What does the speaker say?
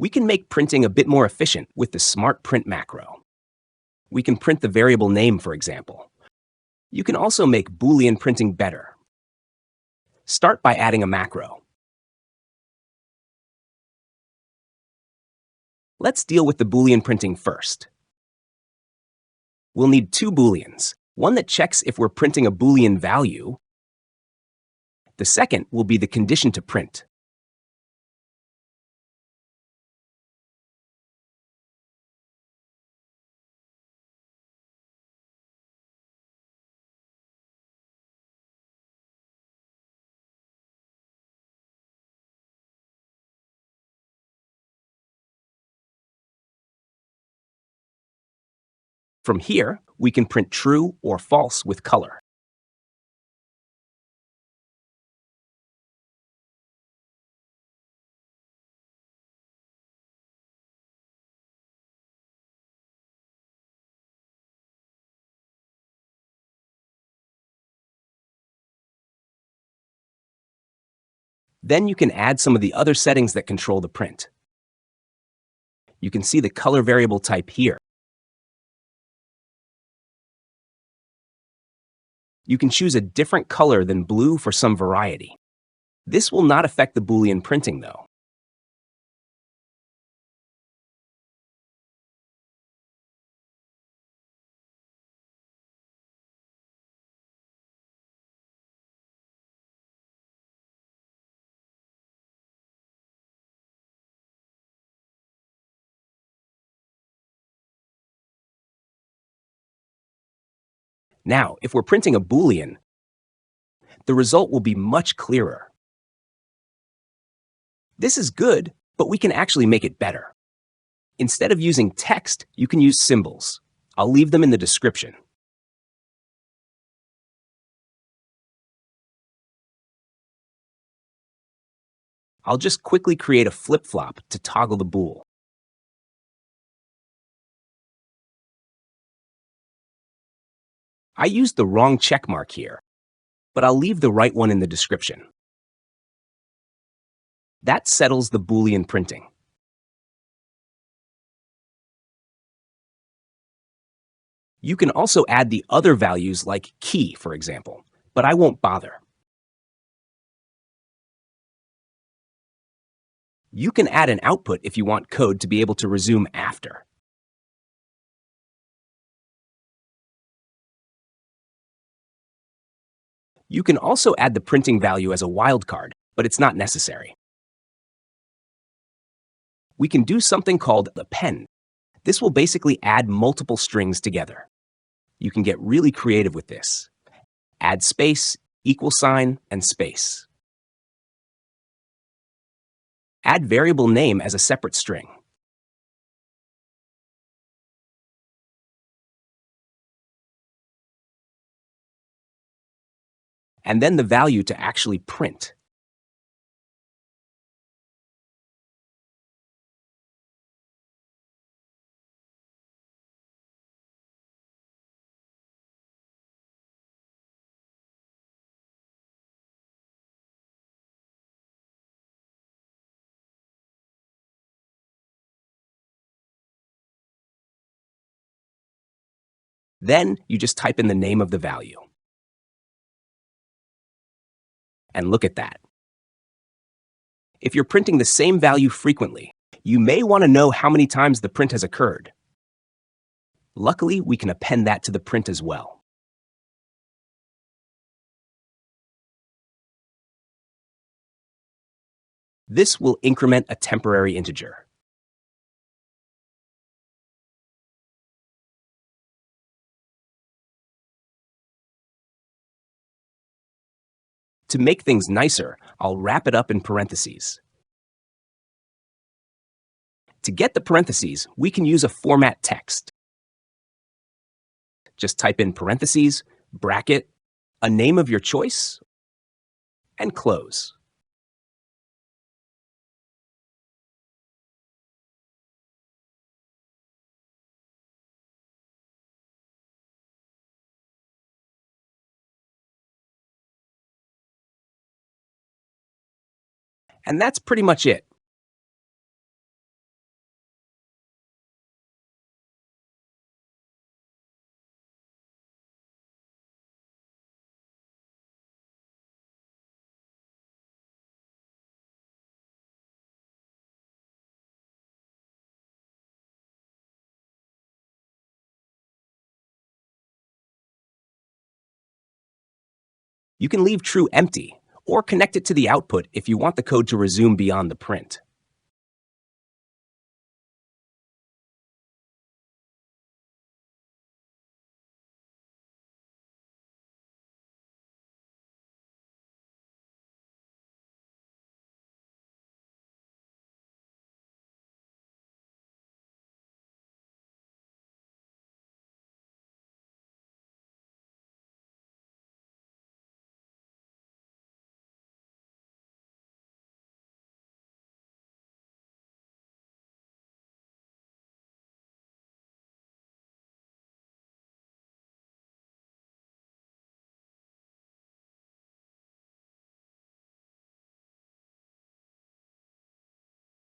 We can make printing a bit more efficient with the Smart Print macro. We can print the variable name, for example. You can also make Boolean printing better. Start by adding a macro. Let's deal with the Boolean printing first. We'll need two Booleans, one that checks if we're printing a Boolean value. The second will be the condition to print. From here, we can print true or false with color. Then you can add some of the other settings that control the print. You can see the color variable type here. You can choose a different color than blue for some variety. This will not affect the Boolean printing, though. Now, if we're printing a Boolean, the result will be much clearer. This is good, but we can actually make it better. Instead of using text, you can use symbols. I'll leave them in the description. I'll just quickly create a flip-flop to toggle the bool. I used the wrong check mark here, but I'll leave the right one in the description. That settles the Boolean printing. You can also add the other values like key, for example, but I won't bother. You can add an output if you want code to be able to resume after. You can also add the printing value as a wildcard, but it's not necessary. We can do something called append. This will basically add multiple strings together. You can get really creative with this. Add space, equal sign, and space. Add variable name as a separate string. And then the value to actually print. Then you just type in the name of the value. And look at that. If you're printing the same value frequently, you may want to know how many times the print has occurred. Luckily, we can append that to the print as well. This will increment a temporary integer. To make things nicer, I'll wrap it up in parentheses. To get the parentheses, we can use a format text. Just type in parentheses, bracket, a name of your choice, and close. And that's pretty much it. You can leave true empty, or connect it to the output if you want the code to resume beyond the print.